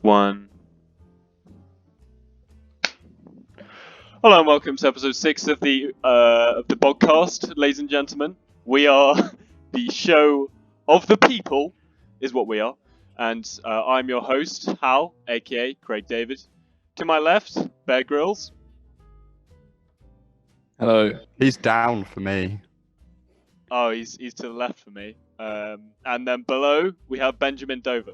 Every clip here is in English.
One. Hello and welcome to episode 6 of the BOGCAST, ladies and gentlemen. We are the show of the people, is what we are. And I'm your host, Hal, aka Craig David. To my left, Bear Grylls. Hello. He's down for me. Oh, he's to the left for me. And then below, we have Benjamin Dover.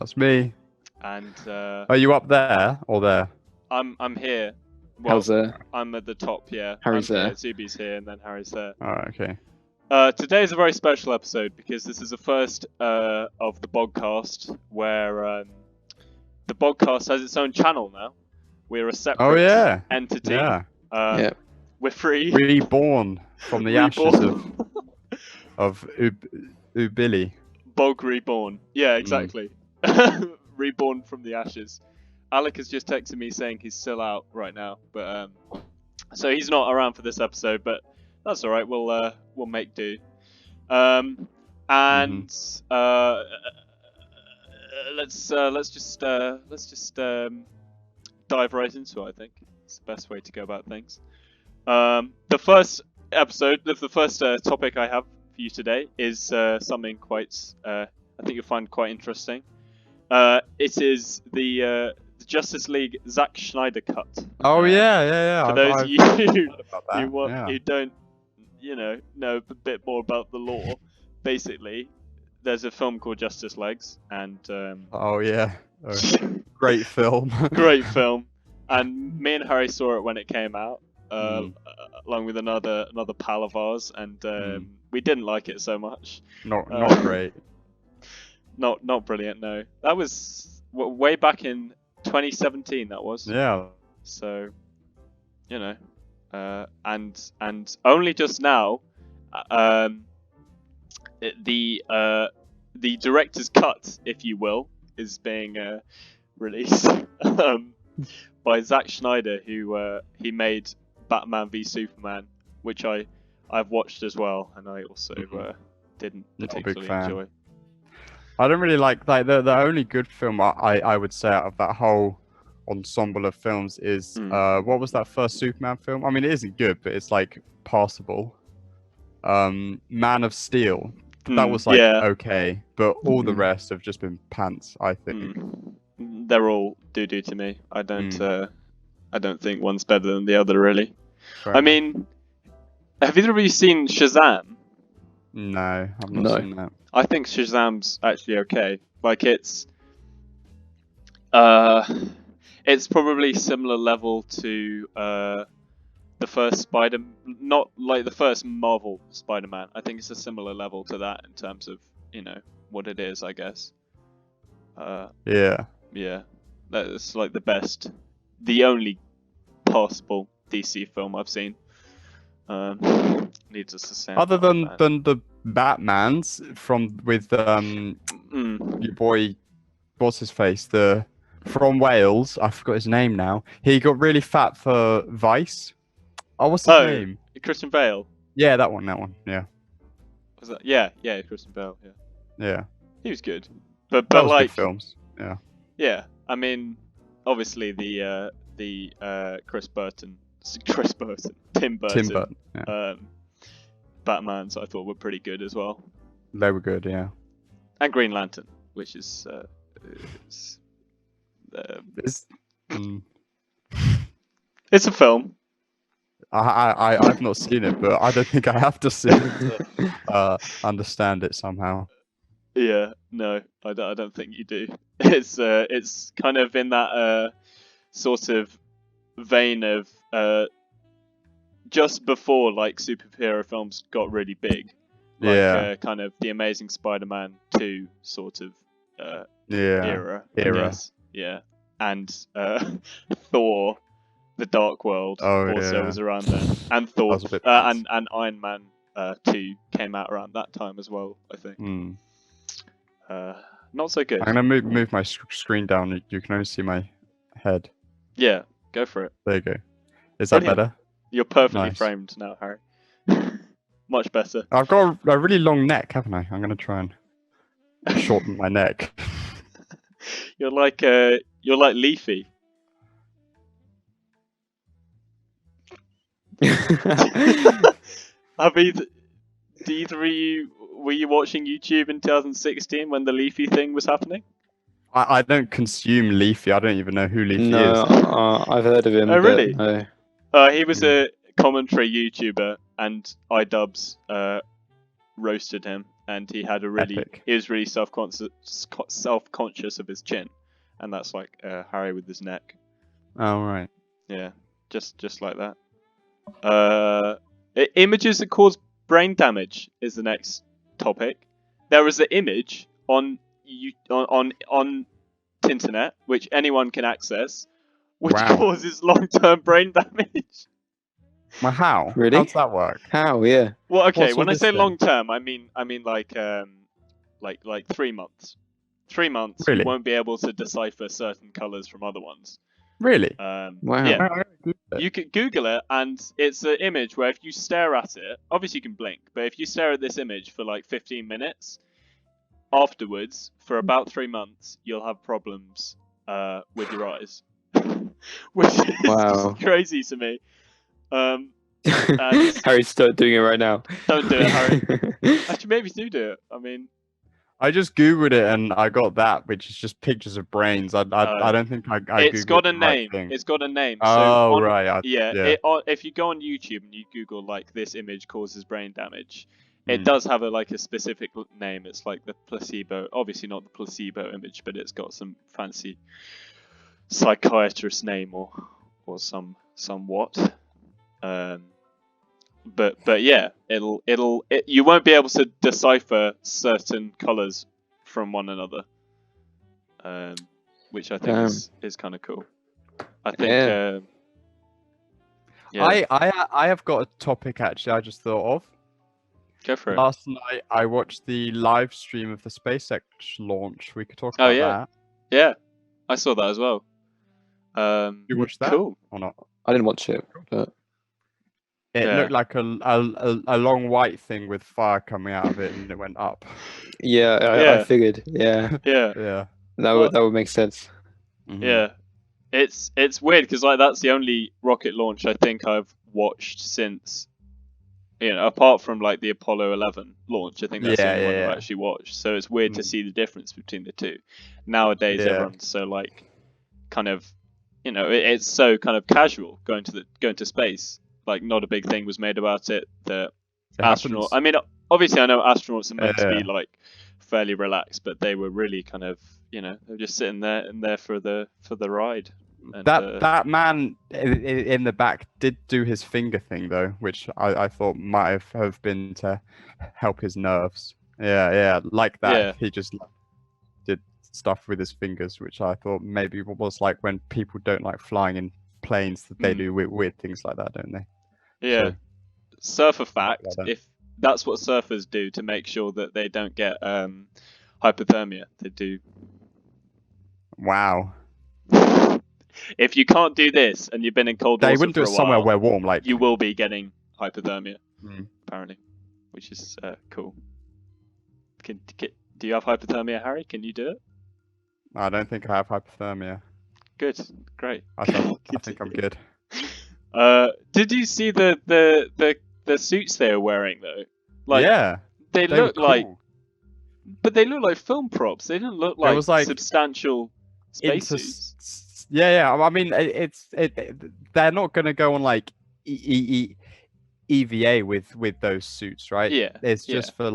That's me. And Are you up there or there? I'm here. Well, How's there? I'm at the top, yeah. Harry's I'm there. Here, Zuby's here, and then Harry's there. Alright, okay. Today is a very special episode because this is the first of the BOGCAST where the BOGCAST has its own channel now. We're a separate entity. Yeah. We're free. Reborn from the ashes of Ubili. Bog reborn. Yeah, exactly. Reborn from the ashes. Alec has just texted me saying he's still out right now, but so he's not around for this episode, but that's all right. We'll make do. Let's just dive right into it. I think it's the best way to go about things. The first episode, the first topic I have for you today is something quite I think you'll find quite interesting. It is the Justice League Zack Snyder cut. Oh yeah. For those of you who don't, know a bit more about the lore, basically, there's a film called Justice Legs, and great film. Great film, and me and Harry saw it when it came out, along with another pal of ours, and we didn't like it so much. Not great. Not brilliant. No, that was way back in 2017. That was. Yeah. So, and only just now, the director's cut, if you will, is being released by Zack Snyder, who he made Batman v Superman, which I've watched as well, and I also didn't particularly enjoy. I don't really like the only good film I would say out of that whole ensemble of films is what was that first Superman film? I mean, it isn't good, but it's like passable. Man of Steel. That was okay, but all the rest have just been pants, I think. They're all doo-doo to me. I don't think one's better than the other, really. Fair I mean, have either of you seen Shazam? No, I've not seen that. I think Shazam's actually okay. Like it's probably similar level to the first not like the first Marvel Spider-Man. I think it's a similar level to that in terms of what it is, I guess. Yeah, that's like the only possible DC film I've seen. Needless to say. Other than the Batman's with your boy, what's his face? From Wales, I forgot his name now. He got really fat for Vice. Oh, what's his name? Christian Bale. Yeah, that one. Yeah. Was that? Yeah, Christian Bale. Yeah. He was good, but that was like good films. Yeah. Yeah, I mean, obviously the Tim Burton. Yeah. Batmans I thought were pretty good as well. They were good, yeah. And Green Lantern, which is it's a film. I've not seen it, but I don't think I have to see it to understand it somehow. Yeah, no, I don't think you do. It's kind of in that sort of vein of just before like superhero films got really big, like kind of the Amazing Spider-Man 2 sort of era. I guess. Yeah, and Thor, The Dark World also was around then, and Thor and Iron Man 2 came out around that time as well, I think. Not so good. I'm gonna move my screen down. You can only see my head. Yeah, go for it. There you go. Is that better? You're perfectly framed now, Harry. Much better. I've got a really long neck, haven't I? I'm gonna try and shorten my neck. You're like Leafy. Do either of you were you watching YouTube in 2016 when the Leafy thing was happening? I don't consume Leafy. I don't even know who Leafy is. No, I've heard of him. Oh, really? But no. He was a commentary YouTuber, and iDubbbz roasted him, and he had he was really self-conscious of his chin, and that's like Harry with his neck. Oh right. Yeah, just like that. Images that cause brain damage is the next topic. There is an image on internet which anyone can access, which causes long-term brain damage. Well, how? Really? How does that work? How? Yeah. Well, okay. When I say long-term, I mean like 3 months. 3 months. Really? You won't be able to decipher certain colors from other ones. Really? Wow. Yeah. You can Google it, and it's an image where if you stare at it, obviously you can blink, but if you stare at this image for like 15 minutes, afterwards, for about 3 months, you'll have problems with your eyes, which is just crazy to me. Harry, start doing it right now. Don't do it, Harry. Actually, maybe do it. I mean, I just googled it and I got that, which is just pictures of brains. I don't think I it's googled got a the right name. thing. It's got a name. Oh, so right. If you go on YouTube and you Google like this image causes brain damage, it does have a specific name. It's like the placebo. Obviously not the placebo image, but it's got some fancy psychiatrist name or somewhat. But yeah, you won't be able to decipher certain colors from one another, which I think is kind of cool. I think. Yeah. I have got a topic actually. I just thought of. Go for it. Last night I watched the live stream of the SpaceX launch. We could talk about that. Yeah, I saw that as well. You watched that? Cool. Or not? I didn't watch it, but it looked like a long white thing with fire coming out of it, and it went up. I figured. Yeah. Yeah. That would make sense. Mm-hmm. Yeah, it's weird because that's the only rocket launch I think I've watched since, apart from the Apollo 11 launch. I think that's the only one I've actually watched. So it's weird to see the difference between the two. Nowadays, everyone's so kind of, it's so kind of casual going to space. Not a big thing was made about it. The astronaut. I mean, obviously, I know astronauts are meant to be fairly relaxed, but they were really kind of, they're just sitting there for the ride. And, that man in the back did do his finger thing though, which I thought might have been to help his nerves. Yeah, like that. Yeah. He just did stuff with his fingers, which I thought maybe was like when people don't like flying in planes, that they do weird things like that, don't they? Yeah. So, surfer fact: if that's what surfers do to make sure that they don't get hypothermia, they do. Wow. If you can't do this and you've been in cold water, they wouldn't do it somewhere where warm, you will be getting hypothermia, apparently, which is cool. Do you have hypothermia, Harry? Can you do it? I don't think I have hypothermia. Good, great. I think I'm good. Did you see the suits they were wearing though? They look cool. like, but they look like film props. They didn't look like substantial spacesuits. Yeah. I mean, they're not gonna go on EVA with those suits, right? Yeah. It's just for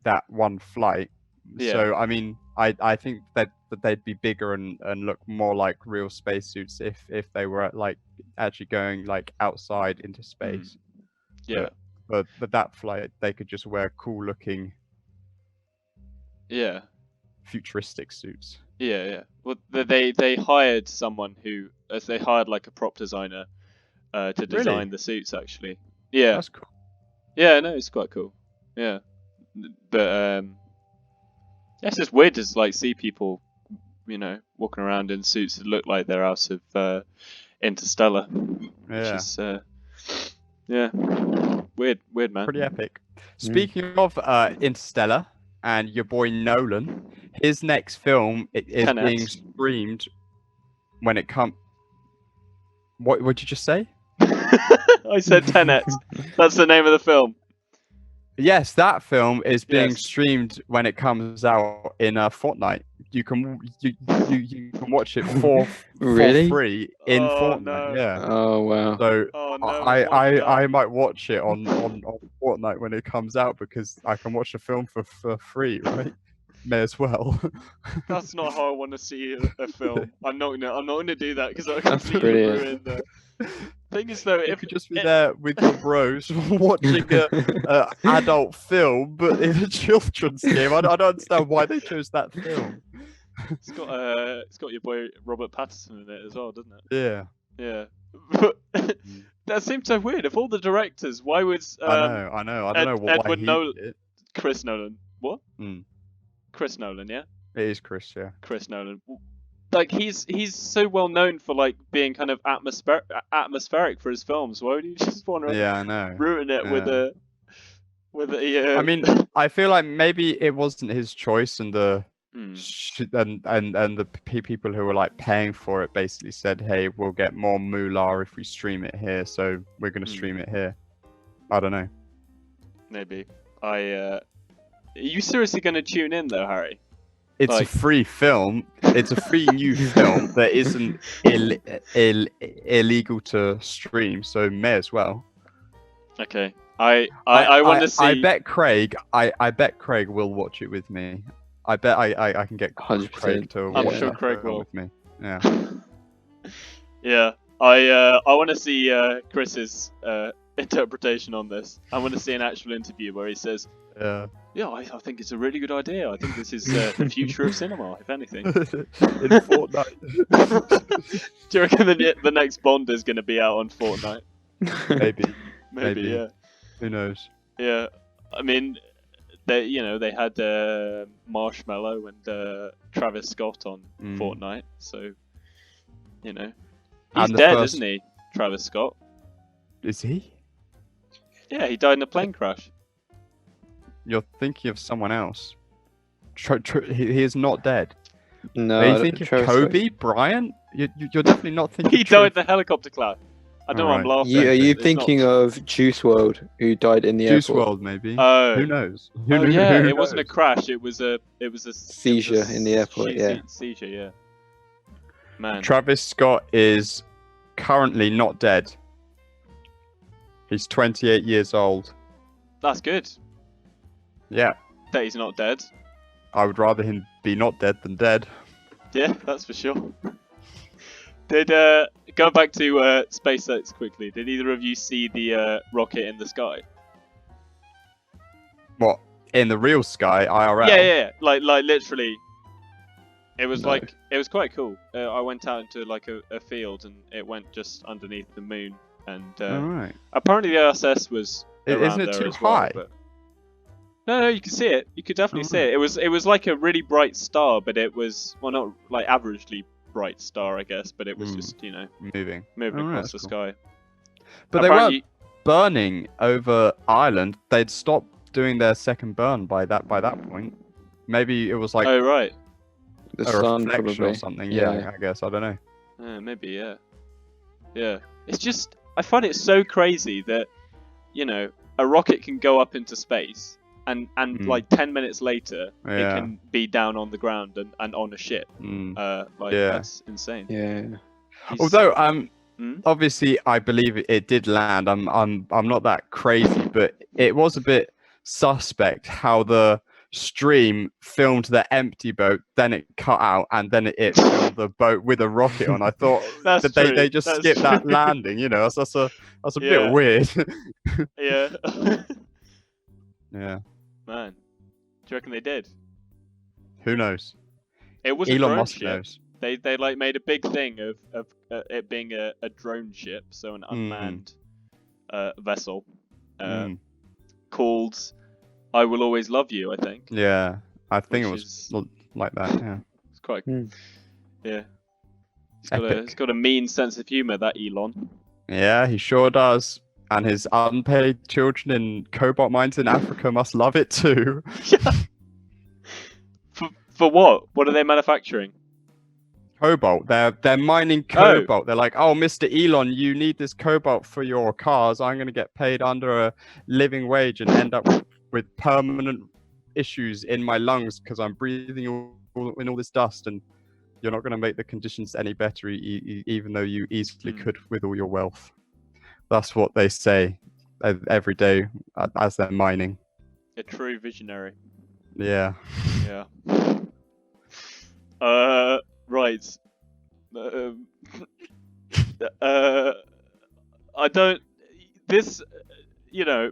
that one flight. Yeah. So I mean, I think that they'd be bigger and look more like real spacesuits if they were actually going outside into space. Yeah. But that flight, they could just wear cool looking. Yeah. Futuristic suits. Yeah. Well, they hired someone they hired a prop designer to design the suits actually. Yeah. That's cool. Yeah, no, it's quite cool. Yeah. But it's just weird to see people, walking around in suits that look like they're out of Interstellar. Yeah. Which is weird man. Pretty epic. Speaking of Interstellar, and your boy Nolan, his next film is Tenet. being streamed when it comes. What did you just say? I said Tenet. That's the name of the film. Yes, that film is being Yes. streamed when it comes out in a fortnight. You can watch it for free in Fortnite. No. Yeah. Oh wow. So Oh no. I might watch it on Fortnite when it comes out because I can watch the film for free, right? May as well. That's not how I want to see a film. I'm not gonna do that because I That's completely brilliant. ruin the thing. Is though, You if could just be there with your bros watching a adult film, but in a children's game. I don't understand why they chose that film. it's got your boy Robert Pattinson in it as well, doesn't it? Yeah. Yeah. But that seems so weird. Of all the directors, why would I know. I don't know why Edward he Nolan, did it. Chris Nolan? What? Mm. Chris Nolan, yeah. It is Chris, yeah. Chris Nolan. Like he's so well known for like being kind of atmospheric for his films. Why would you just want to Yeah, I know. ruin it with a I mean, I feel like maybe it wasn't his choice, and the Hmm. and the people who were like paying for it basically said, "Hey, we'll get more moolah if we stream it here, so we're gonna stream it here." I don't know. Maybe. Are you seriously going to tune in though, Harry? It's Like- a free film. It's a free new film that isn't illegal to stream, so may as well. Okay. I want to see. I bet Craig. I bet Craig will watch it with me. I bet I can get 100%. Craig to I'm watch sure that Craig film will. with me. Yeah. Yeah. I want to see Chris's interpretation on this. I want to see an actual interview where he says, Yeah. "Yeah, I think it's a really good idea. I think this is the future of cinema, if anything." In Fortnite. Do you reckon the next Bond is going to be out on Fortnite? Maybe. Maybe, yeah. Who knows? Yeah. I mean, they had Marshmello and Travis Scott on Fortnite, so he's And the dead, first- isn't he? Travis Scott. Is he? Yeah, he died in a plane crash. You're thinking of someone else. He is not dead. No. Are you I don't- thinking Travis- Kobe Bryant? You're definitely not thinking. He died in the helicopter crash. I know I'm Alright. laughing. Are you but it's thinking not... of Juice WRLD, who died in the Juice airport? World, maybe. Oh. Who knows? Oh yeah, who it wasn't a knows? crash. It was a Seizure in the airport, yeah. Seizure, yeah. Man. Travis Scott is currently not dead. He's 28 years old. That's good Yeah, that he's not dead. I would rather him be not dead than dead. Yeah, that's for sure. Did going back to SpaceX quickly? Did either of you see the rocket in the sky? What? In the real sky, IRL? Yeah. Like literally. It was No. like it was quite cool. I went out into like a field and it went just underneath the moon, and Alright. apparently the ISS was around Isn't it there too as well, high? but... No, you can see it. You could definitely see it. It was like a really bright star, but it was not like averagely bright star, I guess, but it was just Moving. moving Alright, across the that's sky. But they weren't Apparently- burning over Ireland. They'd stopped doing their second burn by that point. Maybe it was like Oh right. The a sun, reflection probably. or something. Yeah, I guess. I don't know. Maybe, yeah. Yeah. It's just, I find it so crazy that, a rocket can go up into space and like 10 minutes later, it Yeah. can be down on the ground and on a ship. Yeah. That's insane. Yeah. He's- Although, Hmm? obviously, I believe it did land. I'm not that crazy, but it was a bit suspect how the stream filmed the empty boat, then it cut out, and then it filmed the boat with a rocket on. I thought That's that true, they just that's skipped that true. landing. That's a Yeah. bit weird. Yeah. Yeah. Man. Do you reckon they did? Who knows? It was a Elon drone Musk ship. knows. They like made a big thing of it being a drone ship, so an unmanned vessel called "I Will Always Love You." I think. Yeah, I think it Which was is- like that. Yeah. It's quite. Hmm. Yeah. Epic. It's got a mean sense of humour, that Elon. Yeah, he sure does. And his unpaid children in cobalt mines in Africa must love it too. For what? What are they manufacturing? Cobalt. They're mining cobalt. They're like, oh, Mr. Elon, you need this cobalt for your cars. I'm going to get paid under a living wage and end up with permanent issues in my lungs because I'm breathing in all this dust, and you're not going to make the conditions any better, even though you easily could with all your wealth. That's what they say every day as they're mining. A true visionary. Yeah. Yeah. Right. I don't. This,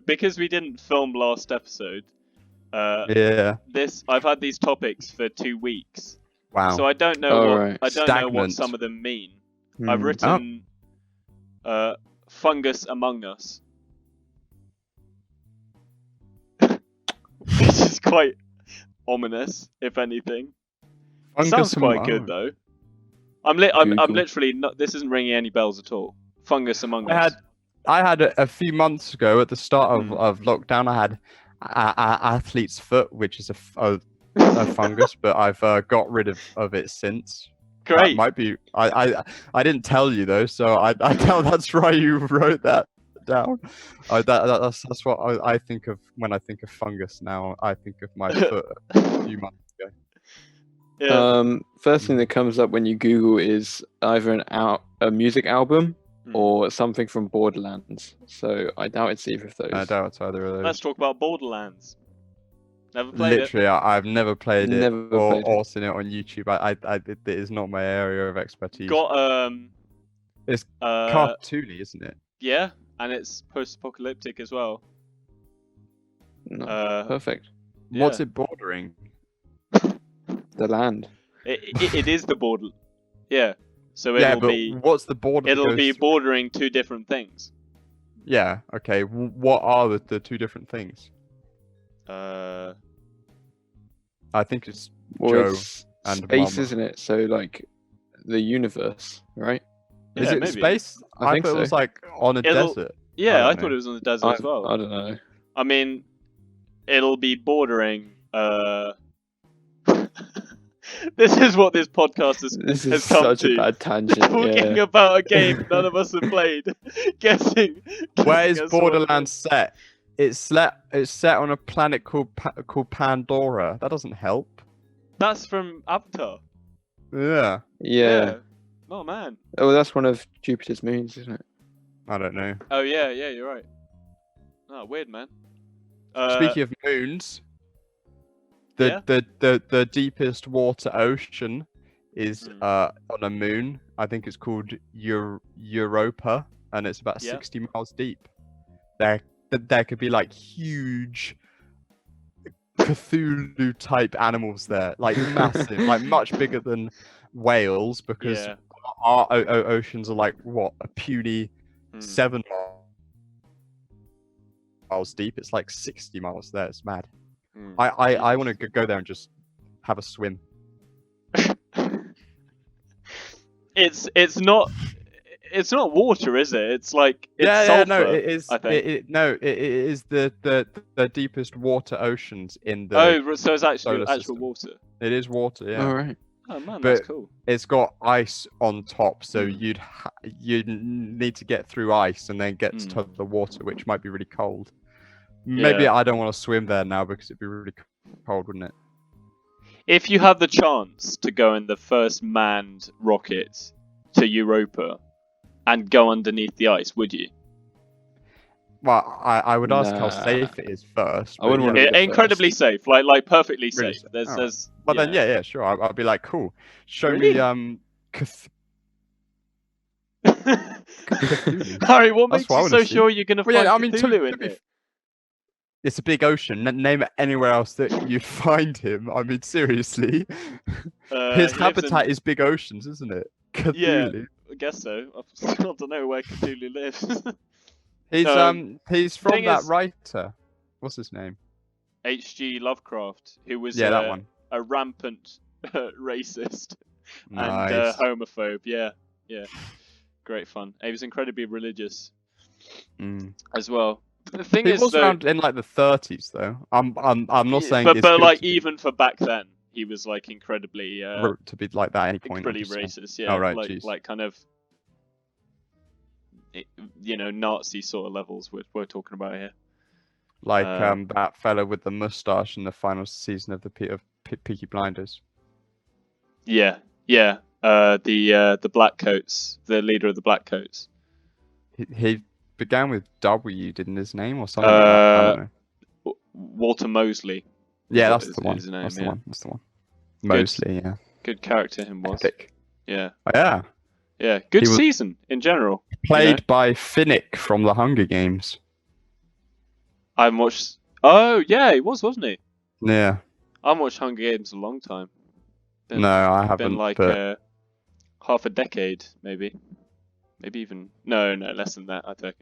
because we didn't film last episode. Yeah. I've had these topics for 2 weeks. Wow. So I don't know Stagnant. what some of them mean. I've written fungus among us, which is quite ominous, if anything. Sounds quite good though. I'm literally not. This isn't ringing any bells at all. Fungus among us. I had a few months ago at the start of lockdown. I had athlete's foot, which is a fungus, but I've got rid of it since. Great. That might be. I didn't tell you though, so I tell that's why you wrote that down. That's what I think of when I think of fungus. Now I think of my foot a few months ago. Yeah. First thing that comes up when you Google is either a music album or something from Borderlands. So I doubt it's either of those. I doubt it's either of those. Let's talk about Borderlands. Never played Literally, I've never played it played or seen it on YouTube. It is not my area of expertise. Got It's cartoony, isn't it? Yeah, and it's post-apocalyptic as well. No, perfect. Yeah. What's it bordering? The land. It is the border. Yeah. So what's the border? It'll be bordering 2 different things. Yeah. Okay. What are the 2 different things? I think it's Joe it's and space, Mama. isn't it? So like the universe, right? Yeah, is it maybe. space? I think thought so. it was like on a desert. Yeah, I thought it was on the desert as well. I don't know. I mean, it'll be bordering. This is what this podcast has come such to. a bad tangent. Talking about a game none of us have played. Guessing. Where is Borderlands set? It's set on a planet called Pandora. That doesn't help. That's from Avatar. Yeah. Oh man. Oh, that's one of Jupiter's moons, isn't it? I don't know. Oh yeah, you're right. Oh, weird, man. Speaking of moons, the deepest water ocean is on a moon. I think it's called Europa, and it's about 60 miles deep. There could be like huge Cuthulu type animals there, like massive, like much bigger than whales, because our oceans are like what, a puny 7 miles deep. It's like 60 miles there. It's mad. I want to go there and just have a swim. It's not water, is it? It's like sulfur, no, it is. I think. It is the deepest water oceans in the. Oh, so it's actual system. water. It is water, yeah. All right. Oh man, But that's cool. it's got ice on top, so you'd need to get through ice and then get to the water, which might be really cold. Maybe I don't want to swim there now because it'd be really cold, wouldn't it? If you had the chance to go in the first manned rocket to Europa and go underneath the ice, would you? Well, I would ask how safe it is first. I wouldn't want to. Incredibly safe, like perfectly Really safe. safe. There's. Well then, yeah, sure. I'd be like, cool. Show Really? me Harry, what That's makes what I you so wanna see. sure you're gonna find Cuthulu in it? It's a big ocean. Name it anywhere else that you'd find him. I mean, seriously. His habitat is big oceans, isn't it? Cthulhu. Yeah, I guess so. I don't know where Cthulhu lives. He's from that is- writer. What's his name? H.G. Lovecraft, who was that one. a rampant racist Nice. and homophobe. Yeah. Great fun. He was incredibly religious as well. The thing He is, was though, around in like the 30s, though. I'm not saying. but it's good like to- even for back then, he was like incredibly to be like that at any point. pretty racist. Yeah, like kind of Nazi sort of levels we're talking about here. Like that fella with the mustache in the final season of Peaky Blinders. Yeah. The Black Coats, the leader of the Black Coats. He began with W, didn't his name, or something like that? I don't know. Walter Mosley. Yeah, that's the one. That's the one. Mosley, yeah. Good character him was. Epic. Yeah. Oh, yeah. Yeah, good season in general. Played by Finnick from the Hunger Games. I haven't watched... Oh, yeah, he was, wasn't he? Yeah. I haven't watched Hunger Games a long time. No, I haven't. Been like half a decade, maybe. Maybe even... No, less than that, I think.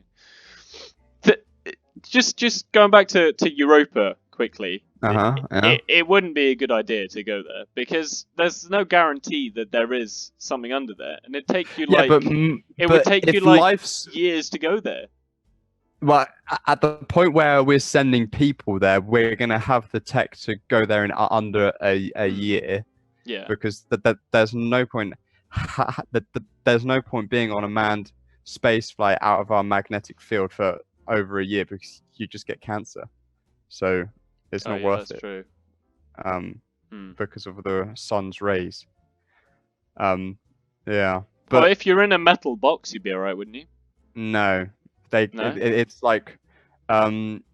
Just going back to You'reOpa quickly. It wouldn't be a good idea to go there because there's no guarantee that there is something under there, and it'd take you would take you years to go there. Well, at the point where we're sending people there, we're gonna have the tech to go there in under a year. Yeah. Because there's no point. There's no point being on a manned space flight out of our magnetic field for over a year because you just get cancer. So it's not worth it. True. Because of the sun's rays. Yeah. But if you're in a metal box, you'd be alright, wouldn't you? No. It's like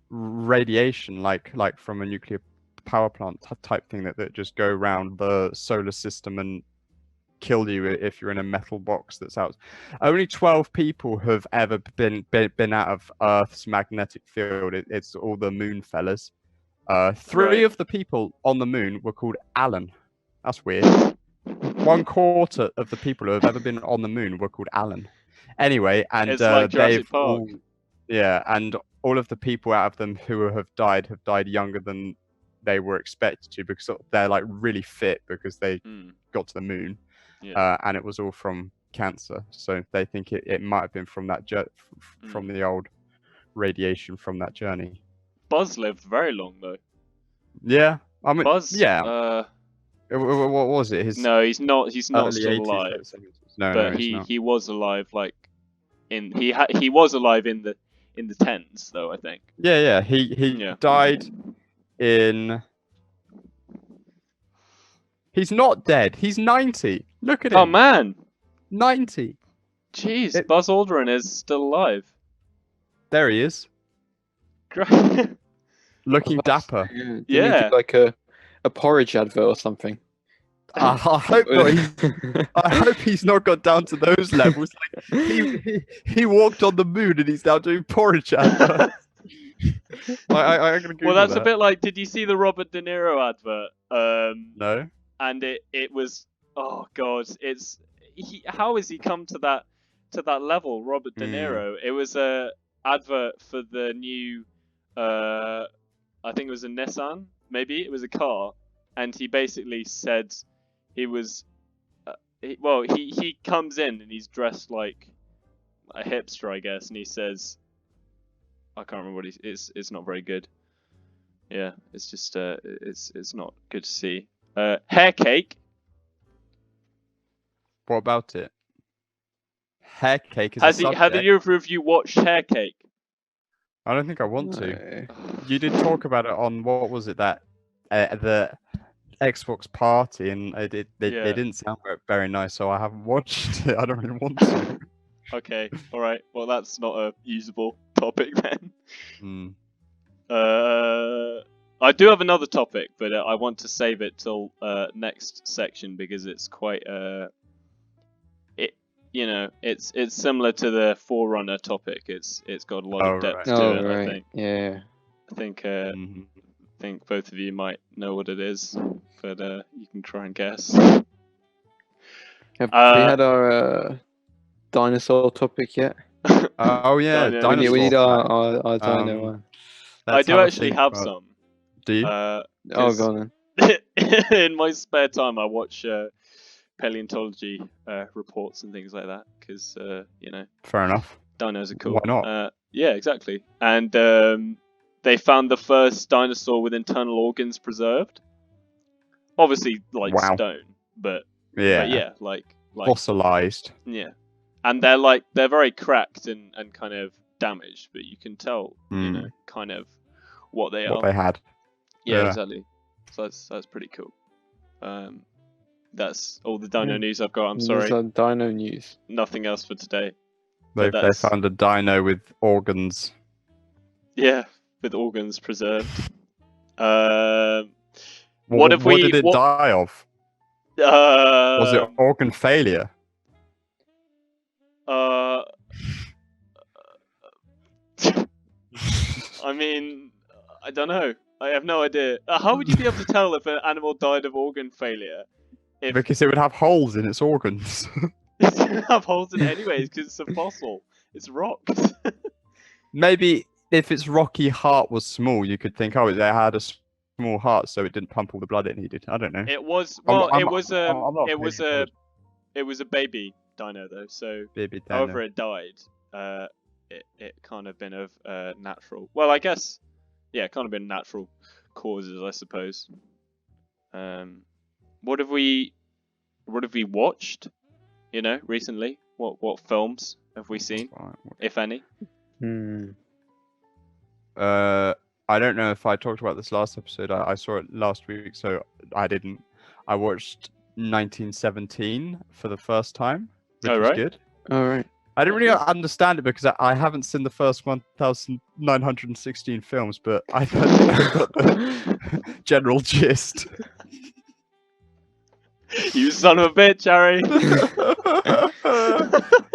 radiation, like from a nuclear power plant type thing that just go around the solar system and kill you if you're in a metal box that's out. Only 12 people have ever been out of Earth's magnetic field. It's all the moon fellas. 3 of the people on the moon were called Alan. That's weird. 1/4 of the people who have ever been on the moon were called Alan. Anyway, and it's like Jurassic Park. And all of the people out of them who have died younger than they were expected to because they're like really fit because they got to the moon. Yeah. And it was all from cancer. So they think it might have been from that from the old radiation from that journey. Buzz lived very long though. Yeah, I mean, Buzz. Yeah. What was it? No, he's not. He's not still 80s, alive. No, he was alive. Like he was alive in the 10s though. I think. Yeah. He died in. He's not dead. He's 90. Look at him. Oh man. 90. Jeez, Buzz Aldrin is still alive. There he is. Looking dapper. Yeah. Like a porridge advert or something. I hope not. I hope he's not got down to those levels. Like, he walked on the moon and he's now doing porridge adverts. Well, that's a bit like. Did you see the Robert De Niro advert? No. And it was, oh god, how has he come to that level, Robert De Niro? It was a advert for the new, I think it was a Nissan, maybe it was a car, and he basically said he was, he comes in and he's dressed like a hipster, I guess, and he says, I can't remember what it's not very good. Yeah, it's just it's not good to see. Hair cake. What about it? Hair cake is Have either of you watched Hair Cake? I don't think I want to. You did talk about it on what was it that the Xbox party, and they didn't sound very nice, so I haven't watched it. I don't really want to. Okay, all right. Well, that's not a usable topic then. I do have another topic, but I want to save it till next section because it's quite it's similar to the Forerunner topic. It's got a lot of depth to it. Right. I think. Yeah. I think both of you might know what it is, but you can try and guess. Have we had our dinosaur topic yet? Oh yeah, dinosaur. We need our dino one. I do actually have some. Do you? Go on then. In my spare time, I watch paleontology reports and things like that because Fair enough. Dinos are cool. Why not? Yeah, exactly. And they found the first dinosaur with internal organs preserved. obviously like Wow. stone, but Yeah. yeah, like fossilized. Yeah, and they're very cracked and kind of damaged, but you can tell, kind of what they are. They had. Yeah, exactly. So that's pretty cool. That's all the dino news I've got. I'm sorry. These are dino news. Nothing else for today. They found a dino with organs. Yeah, with organs preserved. What did it die of? Was it organ failure? I mean, I don't know. I have no idea. How would you be able to tell if an animal died of organ failure? Because it would have holes in its organs. It doesn't have holes in it anyways, because it's a fossil. It's rocked. Maybe if its rocky heart was small, you could think, oh, it had a small heart, so it didn't pump all the blood it needed. I don't know. It was it was a baby dino though, so baby dino. However it died, it can't have been of natural. Well, I guess, yeah, it can't have been natural causes, I suppose. What have we watched? Recently, what films have we seen, if any? I don't know if I talked about this last episode. I saw it last week, so I didn't. I watched 1917 for the first time, which was good. All right. I didn't really understand it because I haven't seen the first 1,916 films, but I got the general gist. You son of a bitch, Harry.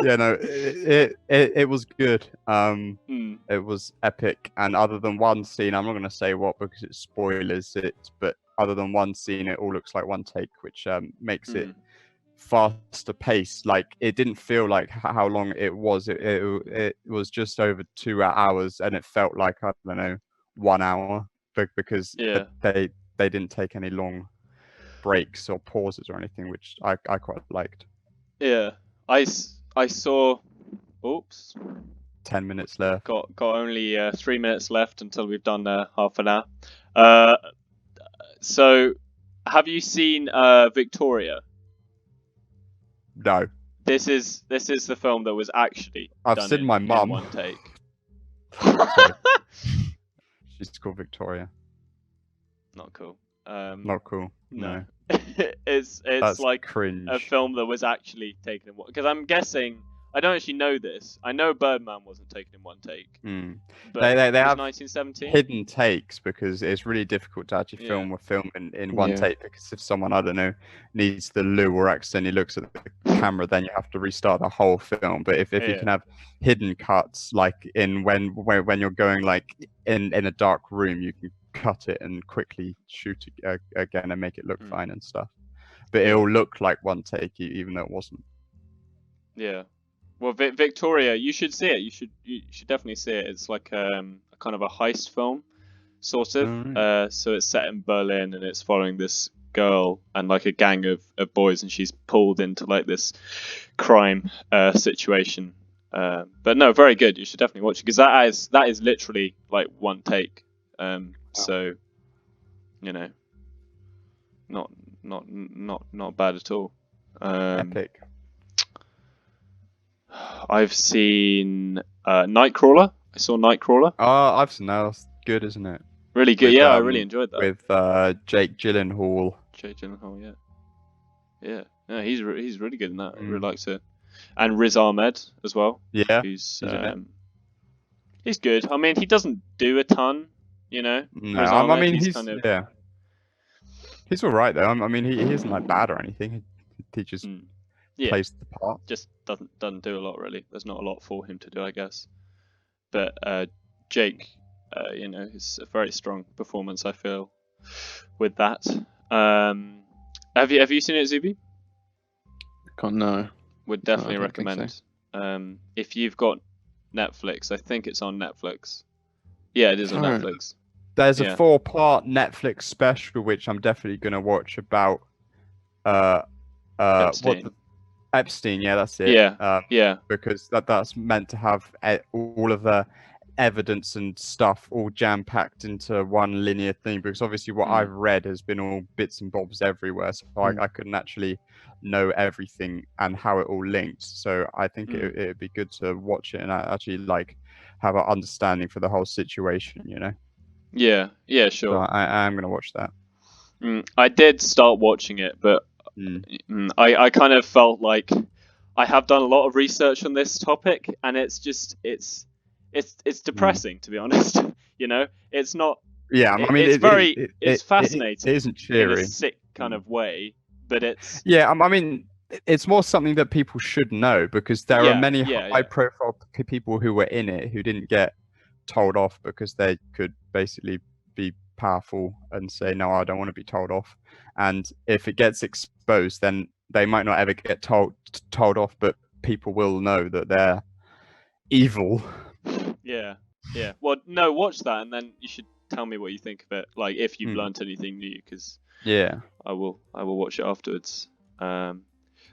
Yeah, no, it was good. It was epic, and other than one scene, I'm not going to say what because it spoilers it, but other than one scene, it all looks like one take, which makes it faster paced. Like, it didn't feel like how long it was. It was just over 2 hours, and it felt like, I don't know, 1 hour, because they didn't take any long breaks or pauses or anything, which I quite liked. Yeah, I saw. Oops. 10 minutes left. Got only 3 minutes left until we've done half an hour. So, have you seen Victoria? No. This is the film that was actually. I've seen my mum. One take. She's called Victoria. Not cool. Not cool. No. It's That's like cringe. A film that was actually taken in one. Because I'm guessing, I don't actually know this. I know Birdman wasn't taken in one take. But they have 1917? hidden takes because it's really difficult to actually film a film in one take, because if someone, I don't know, needs the loo or accidentally looks at the camera, then you have to restart the whole film. But if you can have hidden cuts, like in when you're going like in a dark room, you can cut it and quickly shoot again and make it look fine and stuff. But it'll look like one take even though it wasn't. Yeah. Well, Victoria, you should see it. You should definitely see it. It's like a kind of a heist film, sort of. So it's set in Berlin, and it's following this girl and like a gang of boys, and she's pulled into like this crime situation. But no, very good. You should definitely watch it, because that is literally like one take. So, not bad at all. Epic. I've seen Nightcrawler. I saw Nightcrawler. Oh, I've seen that. That's good, isn't it? Really good. Yeah, I really enjoyed that. With Jake Gyllenhaal. Jake Gyllenhaal, yeah. No, he's really good in that. I really liked it. And Riz Ahmed as well. Yeah. He's good. I mean, he doesn't do a ton, No, Ahmed, I mean, he's all right though. I mean, he isn't like bad or anything. He just plays the part. Just doesn't do a lot really. There's not a lot for him to do, I guess. But Jake, is a very strong performance, I feel, with that. Have you seen it, Zuby? No. Would definitely recommend. So. If you've got Netflix, I think it's on Netflix. Yeah, it is on Netflix. There's a 4-part Netflix special which I'm definitely gonna watch about Epstein. Epstein, yeah, that's it. Yeah. Because that's meant to have all of the evidence and stuff all jam-packed into one linear thing, because obviously what I've read has been all bits and bobs everywhere, so I couldn't actually know everything and how it all linked. So I think it'd be good to watch it and actually like have an understanding for the whole situation, you know? Yeah, sure. So I am going to watch that. I did start watching it, but I kind of felt like I have done a lot of research on this topic, and it's just it's depressing, to be honest. You know, it's not. Yeah, I mean, it's fascinating. It isn't cheery in a sick kind of way, but it's. Yeah, I mean, it's more something that people should know, because there are many high-profile people who were in it who didn't get told off because they could basically be powerful and say, no, I don't want to be told off. And if it gets exposed, then they might not ever get told off, but people will know that they're evil. Yeah. Well, no, watch that, and then you should tell me what you think of it. Like, if you've learnt anything new, because I will watch it afterwards. Thank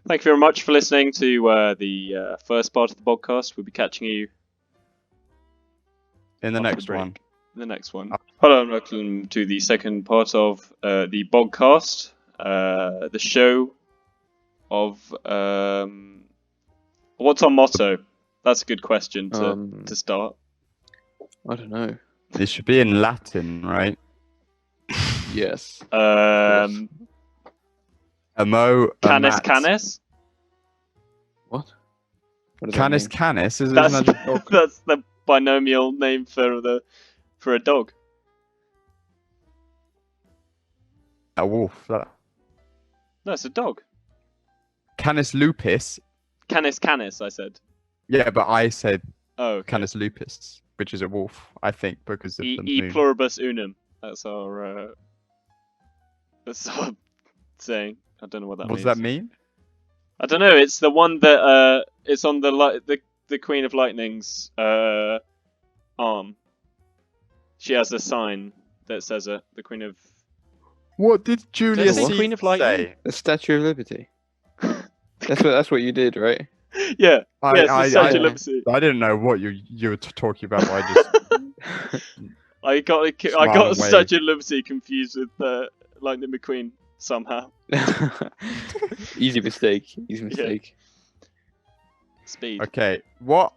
you very much for listening to the first part of the podcast. We'll be catching you in the next one. Hello and welcome to the second part of the BOGCAST, the show of what's our motto? That's a good question to start. I don't know. It should be in Latin, right? Yes. Amo. Canis Canis. What? Canis Canis is that's the binomial name for a dog. A wolf. No, it's a dog. Canis lupus. Canis Canis, I said. Yeah, but I said Canis lupus, which is a wolf, I think, because of the moon. E pluribus unum. That's our saying. I don't know what that means. What does that mean? I don't know. It's the one that it's on the Queen of Lightning's arm. She has a sign that says it. The Queen of. What did Julius Caesar Queen of Lightning say? The Statue of Liberty. That's what you did, right? Yeah. It's Statue of Liberty. I didn't know what you were talking about. But I just. I got Statue of Liberty confused with Lightning McQueen somehow. Easy mistake. Yeah. Speed. Okay. What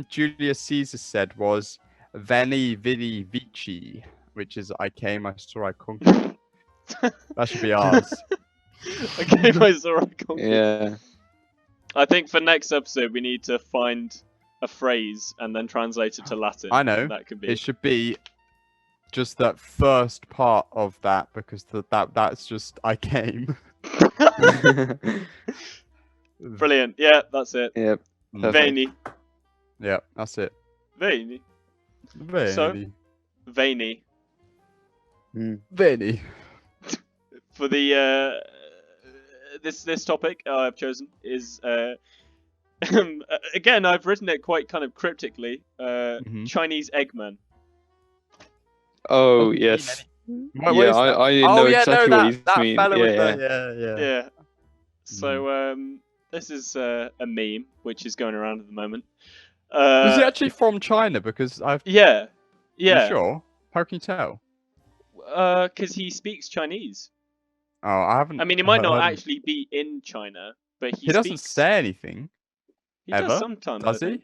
Julius Caesar said was Veni Vidi Vici, which is I came, I saw, I conquered. That should be ours. I came, I saw, I conquered. Yeah. I think for next episode we need to find a phrase and then translate it to Latin. I know. That could be. It should be just that first part of that, because that's just I came. Brilliant. Yeah, that's it. Yep. Veni. Yeah, that's it. Veni. So, Veni. Veni. For the this topic I've chosen is again I've written it quite kind of cryptically. Chinese Eggman. Oh yes. I know exactly what you mean. Yeah. So this is a meme which is going around at the moment. Was it actually from China? Because I've. Yeah. You sure? How can you tell? Because he speaks Chinese. Oh, I haven't. I mean, he might not actually be in China, but he doesn't say anything. He does sometimes. Does he?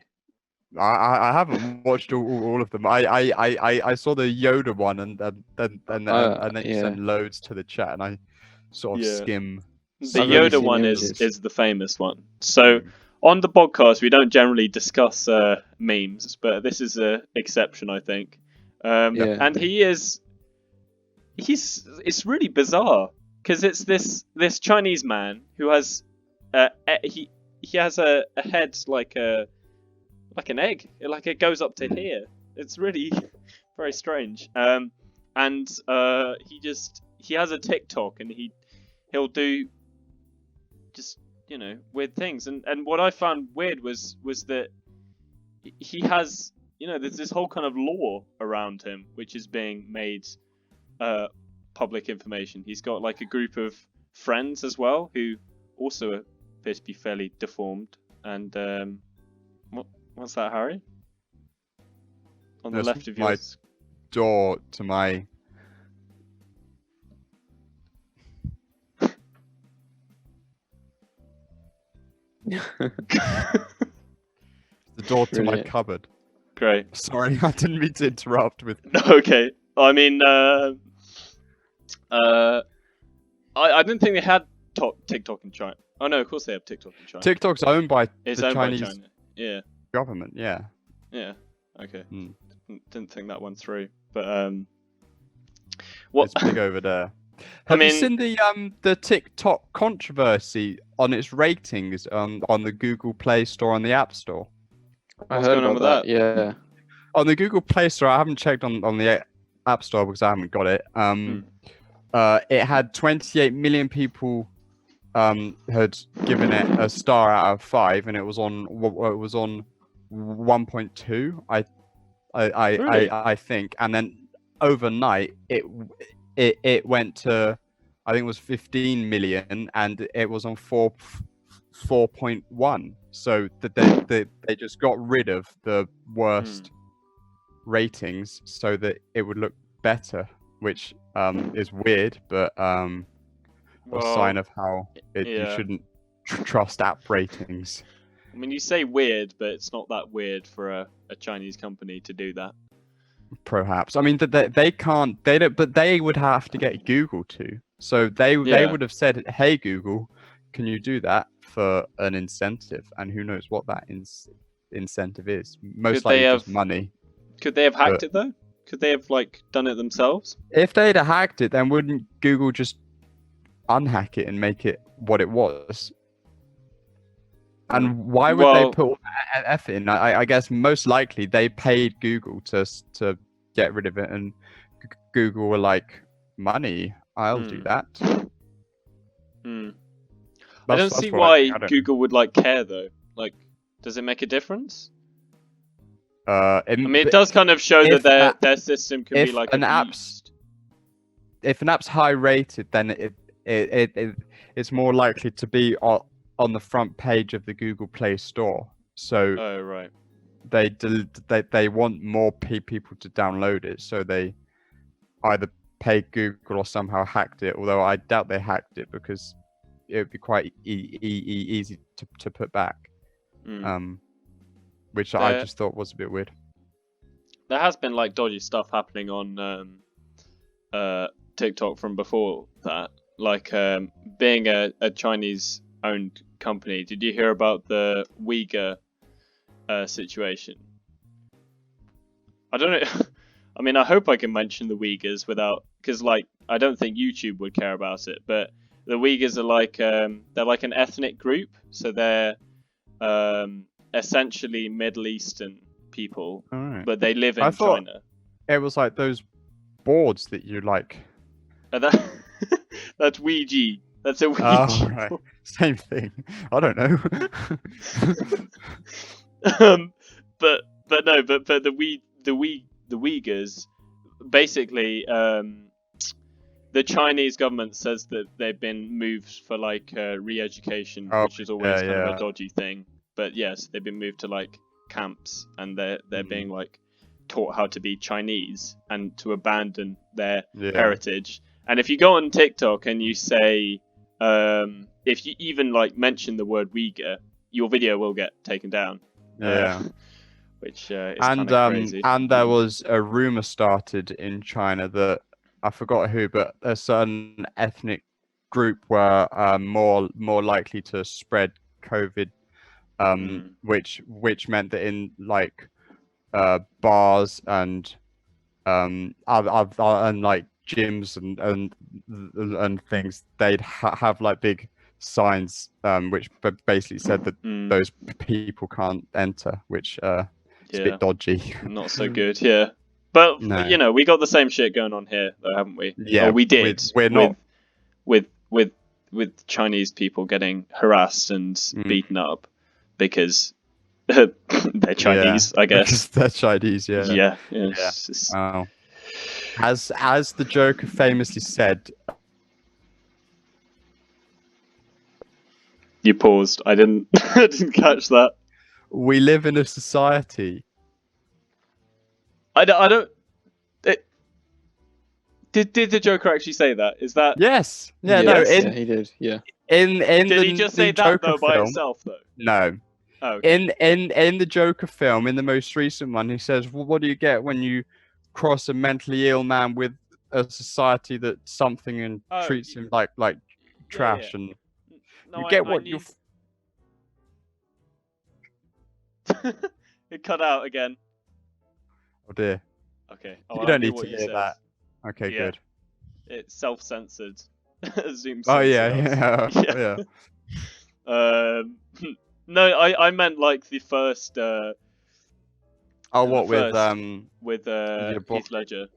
I haven't watched all of them. I saw the Yoda one, and then you sent loads to the chat, and I sort of skim. The Yoda one is the famous one. So on the podcast, we don't generally discuss memes, but this is an exception, I think. And it's really bizarre because it's this Chinese man who has he has a head like an egg, like it goes up to here. It's really very strange. And he has a TikTok, and he'll do just weird things. And what I found weird was that he has there's this whole kind of lore around him which is being made public information. He's got like a group of friends as well who also appear to be fairly deformed. And what's that, Harry? On the left of my yours. door to my. The door to my cupboard. Great. Sorry, I didn't mean to interrupt with. Okay. I mean, I didn't think they had TikTok in China. Oh no, of course they have TikTok in China. TikTok's owned by It's the owned Chinese by China. Yeah. government. Yeah. Yeah. Okay. Hmm. Didn't think that one through, but what? It's big over there. Have you seen the TikTok controversy on its ratings on the Google Play Store and the App Store? What's going on with that? Yeah. On the Google Play Store, I haven't checked on the App Store because I haven't got it. It had 28 million people had given it a star out of 5, and it was on 1.2. I think, and then overnight it went to, I think it was 15 million, and it was on 4.1. So that they just got rid of the worst ratings so that it would look better, which is weird, but a sign of how you shouldn't trust app ratings. I mean, you say weird, but it's not that weird for a Chinese company to do that. Perhaps. I mean, they can't. They don't. But they would have to get Google to. So they would have said, "Hey Google, can you do that for an incentive?" And who knows what that incentive is? Most likely just money. Could they have hacked it though? Could they have done it themselves? If they'd have hacked it, then wouldn't Google just unhack it and make it what it was? And why would they put all that effort in? I guess most likely they paid Google to get rid of it, and Google were like, "Money, I'll do that." I don't see why Google would care though. Does it make a difference? I mean, it does kind of show that their system can be abused. If an app's high rated, then it's more likely to be on the front page of the Google Play Store. So they want more people to download it, so they either paid Google or somehow hacked it, although I doubt they hacked it because it would be quite easy to put back, which I just thought was a bit weird. There has been dodgy stuff happening on TikTok from before that, being a Chinese owned company. Did you hear about the Uyghur situation? I don't know. I mean, I hope I can mention the Uyghurs because I don't think YouTube would care about it. But the Uyghurs are they're like an ethnic group, so they're essentially Middle Eastern people, but they live in China. It was like those boards that you like. That's Ouija. That's a Ouija. Oh, right. Same thing. I don't know. But the Uyghurs, basically, the Chinese government says that they've been moved for re-education, which is always kind of a dodgy thing. But yes, they've been moved to camps, and they're being taught how to be Chinese and to abandon their heritage. And if you go on TikTok and you say, if you even mention the word Uyghur, your video will get taken down. Yeah. Which is kind of crazy. And there was a rumor started in China that I forgot who, but a certain ethnic group were more likely to spread COVID, which meant that in bars and gyms and things, they'd have big signs which basically said that those people can't enter, which is a bit dodgy. Not so good, yeah. But no. We got the same shit going on here, though, haven't we? Yeah, or we did. We're not with Chinese people getting harassed and beaten up because they're Chinese, I guess. Because they're Chinese, yeah. Yeah. As the Joker famously said. You paused. I didn't catch that. We live in a society. I don't. Did the Joker actually say that? Is that? Yes. Yeah. Yes, No. he did. Yeah. In Did the he just new say that Joker though by film, itself though? no. Oh, okay. In the Joker film, in the most recent one, he says, well, "What do you get when you cross a mentally ill man with a society that something and treats him like trash yeah. and No, you get I what knew... you." It cut out again. Oh dear. Okay. You don't need to hear that. Okay, Yeah. good. It's self-censored. Zoom Oh censor. yeah. No, I meant like the first. Oh, what with Heath Ledger?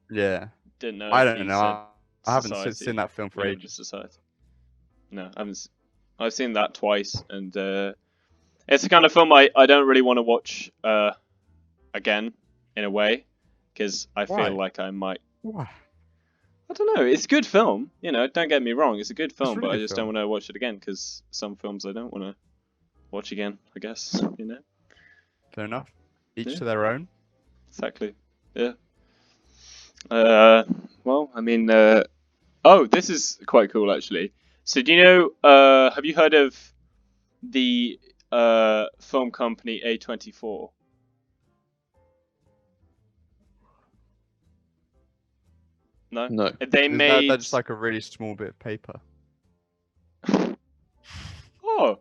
Yeah. Didn't know. I If don't he know. said I haven't society seen that film for within the ages. society. No, I haven't. I've seen that twice, and it's the kind of film I don't really want to watch again, in a way, because I Why? feel like I might. Why? I don't know. It's a good film. You know, don't get me wrong. It's a good film, really but I good just film. don't want to watch it again because some films I don't want to watch again. I guess you know. Fair enough. Each Yeah. to their own. Exactly. Yeah. Well, I mean, oh, this is quite cool actually. So, do you know? Have you heard of the film company A24? No. No. They made. That's just like a really small bit of paper. Oh.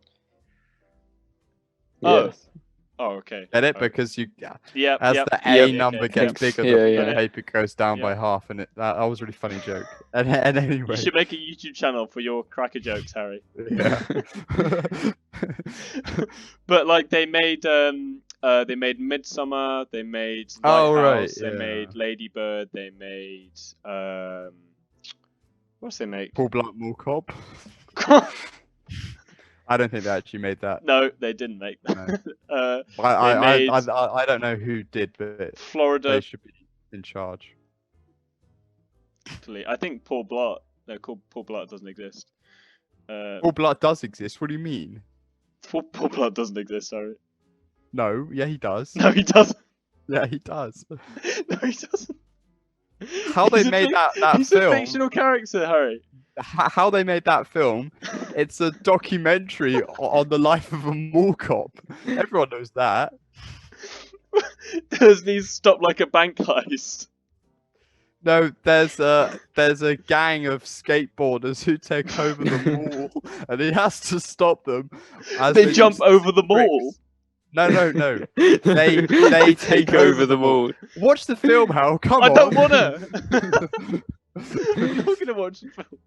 Yes. Oh, okay. Get it? Okay. Because you, Yep. as Yep. the A Yep, number okay. gets bigger, Yeah, the paper goes down by Yeah. half, and that was a really funny joke. And anyway, You should make a YouTube channel for your cracker jokes, Harry. yeah. But like they made Midsummer, they made Lighthouse, Oh, right, they yeah. made Lady Bird, they made what's they make? Paul Blart Mall Cop. I don't think they actually made that. No, they didn't make that. I don't know who did, but Florida. they should be in charge. I think Paul Blart. No, Paul Blart doesn't exist. Paul Blart does exist. What do you mean? Paul Blart doesn't exist. Sorry. No, yeah, he does. No, he doesn't. Yeah, he does. No, he doesn't. How they made that he's film? He's a fictional character, Harry. How they made that film? It's a documentary on the life of a mall cop. Everyone knows that. Doesn't he stop like a bank heist? No, there's a gang of skateboarders who take over the mall, and he has to stop them. As They jump use over the bricks. mall. No. They take over the mall. Watch the film, Hal. Come on. I don't wanna. I'm not gonna watch the film.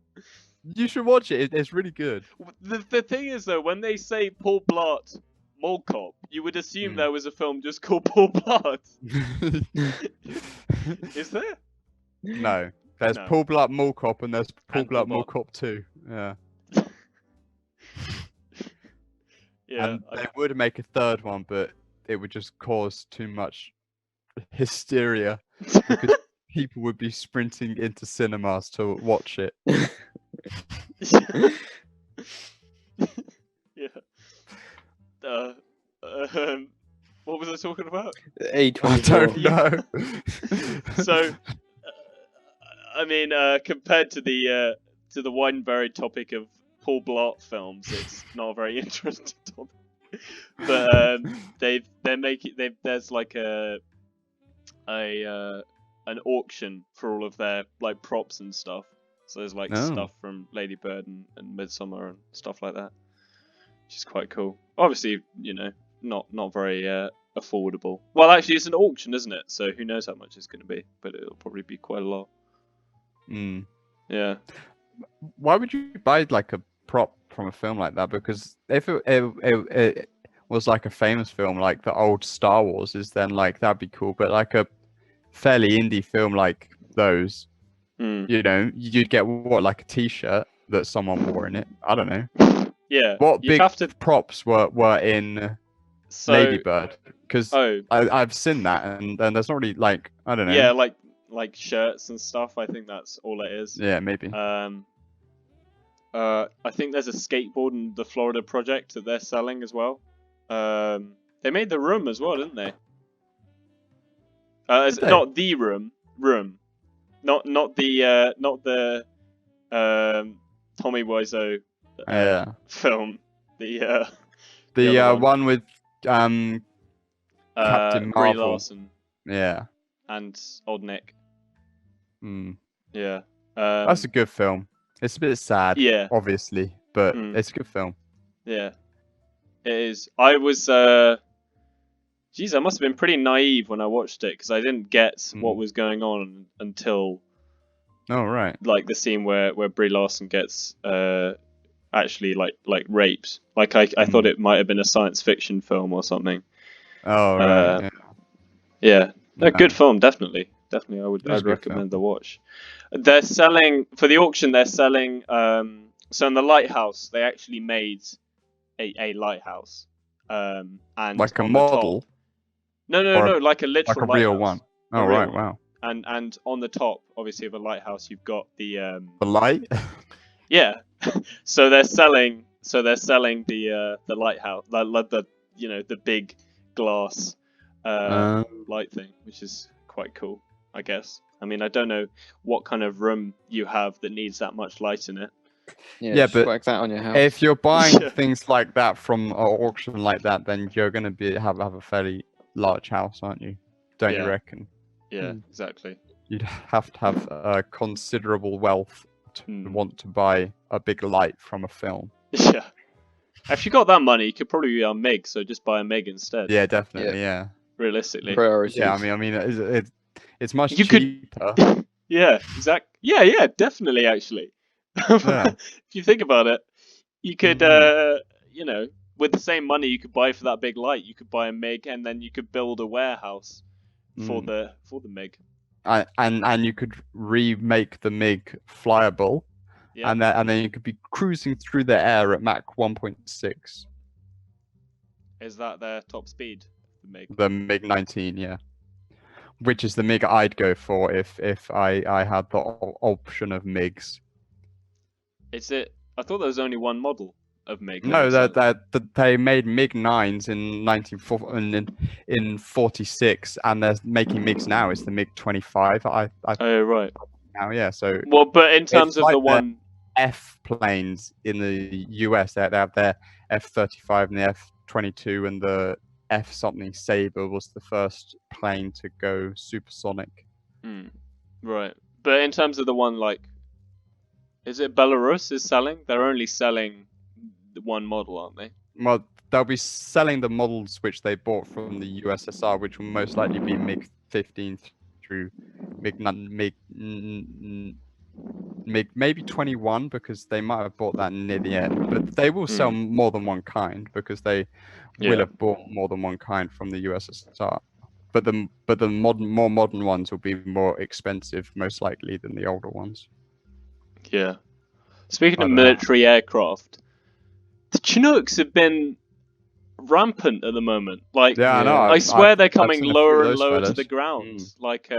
You should watch it. It's really good. The thing is though, when they say Paul Blart Mall Cop, you would assume there was a film just called Paul Blart. Is there? No. There's No. Paul Blart Mall Cop and there's Paul And Blart Paul Mall Blart. Cop 2. Yeah. Yeah. And they would make a third one, but it would just cause too much hysteria because people would be sprinting into cinemas to watch it. Yeah. What was I talking about? I A24. don't know. So, I mean, compared to the wine-buried topic of Paul Blart films, it's not a very interesting topic. But there's like an auction for all of their like props and stuff. So there's like stuff from Lady Bird and Midsummer and stuff like that, which is quite cool. Obviously, you know, not very affordable. Well, actually, it's an auction, isn't it? So who knows how much it's going to be? But it'll probably be quite a lot. Yeah. Why would you buy like a prop from a film like that? Because if it was like a famous film like the old Star Wars is, then like that'd be cool. But like a fairly indie film like those, you know, you'd get what, like a T-shirt that someone wore in it. I don't know. Yeah. What big props were in Lady Bird? Because I've seen that, and there's not really like, I don't know. Yeah, like shirts and stuff. I think that's all it is. Yeah, maybe. I think there's a skateboard in the Florida project that they're selling as well. They made The Room as well, didn't they? Not the room. Not the Tommy Wiseau film. The one with Captain Marvel. Brie Larson. Yeah. And Old Nick. Yeah. That's a good film. It's a bit sad, obviously, but it's a good film. Yeah. It is. I was I must have been pretty naive when I watched it because I didn't get what was going on until like the scene where Brie Larson gets actually like raped. Like I thought it might have been a science fiction film or something. Oh right. Yeah. A good film, definitely. I'd recommend the watch. They're selling for the auction. They're selling. So in the lighthouse, they actually made a lighthouse. And like a model. No, like a literal like a real one. Oh right, wow. And on the top, obviously, of a lighthouse, you've got the light. Yeah. So they're selling the lighthouse, the big glass light thing, which is quite cool, I guess. I mean, I don't know what kind of room you have that needs that much light in it. Yeah, but like that on your house. If you're buying things like that from an auction like that, then you're going to have a fairly large house, aren't you? Don't you reckon? Yeah, exactly. You'd have to have considerable wealth to want to buy a big light from a film. Yeah. If you got that money, you could probably be on MIG, so just buy a MIG instead. Yeah, definitely. Yeah. Realistically. Priorities. Yeah, I mean, it's much cheaper. Yeah, exactly. Yeah, definitely. Actually, if you think about it, you could, with the same money you could buy for that big light, you could buy a MIG, and then you could build a warehouse for the MIG. And you could remake the MiG flyable, and then you could be cruising through the air at Mach 1.6. Is that their top speed? The MiG-19, yeah. Which is the MiG I'd go for if I had the option of MiGs. Is it? I thought there was only one model of MiG. No, they made MiG-9s in 46, and they're making MiGs now. It's the MiG-25. Oh right. Now, yeah. So. Well, but in terms of the one F planes in the US, they have their F-35 and the F-22, and the F-something Sabre was the first plane to go supersonic. Right. But in terms of the one, like, is it Belarus is selling? They're only selling one model, aren't they? Well, they'll be selling the models which they bought from the USSR, which will most likely be MiG-15 through MiG maybe 21, because they might have bought that near the end. But they will sell more than one kind, because they will have bought more than one kind from the USSR. But the more modern ones will be more expensive, most likely, than the older ones. Yeah. Speaking of military aircraft, the Chinooks have been rampant at the moment. Like, I know. I swear they're coming lower and lower to the ground. Like,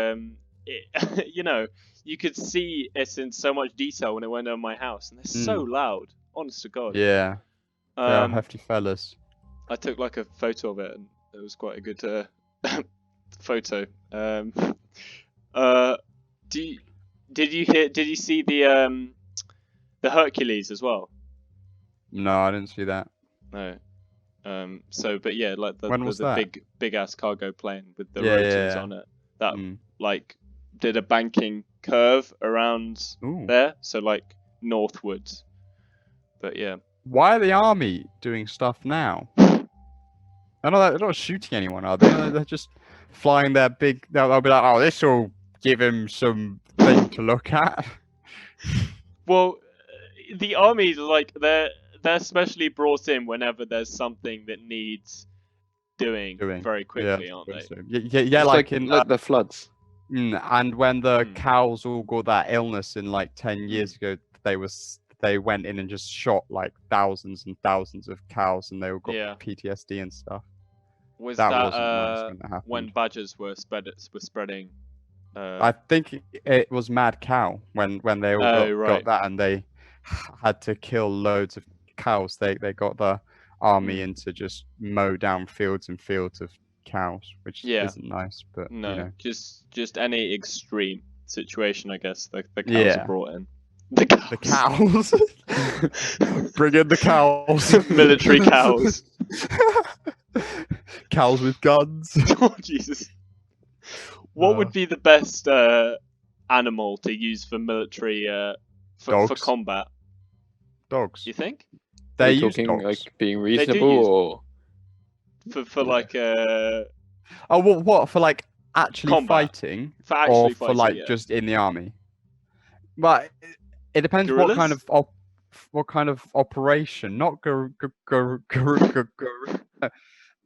you could see it in so much detail when it went over my house, and they're so loud. Honest to God. Yeah. They are hefty fellas. I took like a photo of it, and it was quite a good photo. Did you see the Hercules as well? No, I didn't see that. No. But yeah, like the big ass cargo plane with the rotors on it that like did a banking curve around there, so like northwards. But yeah. Why are the army doing stuff now? They're not shooting anyone, are they? They're just flying their big. They'll be like, oh, this will give him something to look at. Well, the army, like they're specially brought in whenever there's something that needs doing. Very quickly, aren't they? So. Yeah, like in the floods. And when the cows all got that illness in like 10 years ago, they went in and just shot like thousands and thousands of cows, and they all got PTSD and stuff. Was that when badgers were spreading? I think it was mad cow when they all got that, and they had to kill loads of cows. They got the army in to just mow down fields and fields of cows, which Yeah. isn't nice. But No, you know. just any extreme situation, I guess. The cows are brought in. The cows. Bring in the cows. Military cows. Cows with guns. Oh Jesus! What would be the best animal to use for military for combat? Dogs. You think? They use talking dogs. Like being reasonable, or for like oh, what for like actually combat. Fighting, for actually or fighting, for like just in the army? But it depends Gorillas? what kind of operation. Not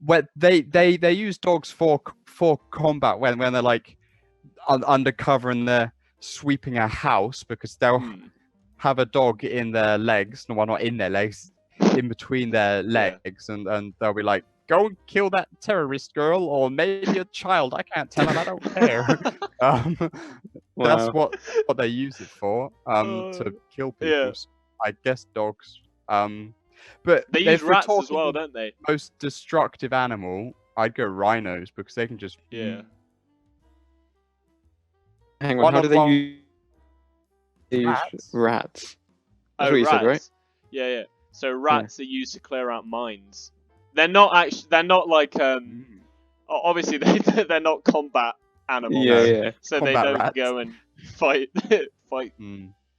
where they use dogs for combat when they're like undercover and they're sweeping a house, because they'll have a dog in their legs. No, well, not in their legs, in between their legs, and they'll be like, go and kill that terrorist girl, or maybe a child. I can't tell, and I don't care. That's what they use it for, to kill people. Yeah. So I guess dogs. But they use rats as well, don't they? Most destructive animal, I'd go rhinos, because they can just yeah. Hang on, how do they use rats? That's what you said, right? Yeah. So rats are used to clear out mines. They're not like obviously they're not combat animals. Yeah. So combat they don't rats. go and fight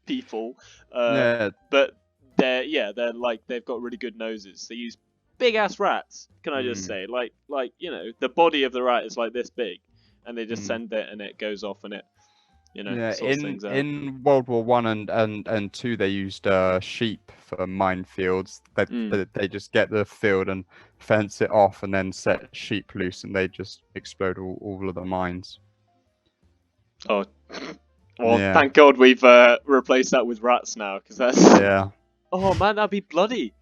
people. But they're like, they've got really good noses. They use big ass rats. Can I just say, like you know, the body of the rat is like this big, and they just send it and it goes off and it, you know, sorts things out. In World War One and Two, they used sheep for minefields. They just get the field and fence it off, and then set sheep loose, and they just explode all of the mines. Oh, well, thank God we've replaced that with rats now, because that's Oh man, that'd be bloody.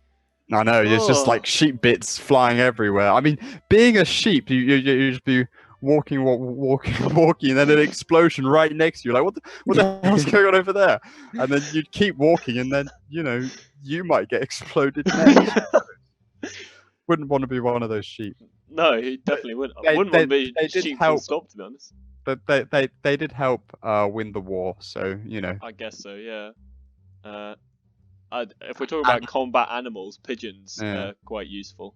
I know, it's just like sheep bits flying everywhere. I mean, being a sheep, you just be walking, and then an explosion right next to you. Like, what the hell's going on over there? And then you'd keep walking, and then, you know, you might get exploded next. Wouldn't want to be one of those sheep. No, he definitely wouldn't. I wouldn't want to be sheep full stop, to be honest. But they did help win the war, so, you know. I guess so, yeah. If we're talking about combat animals, pigeons are quite useful.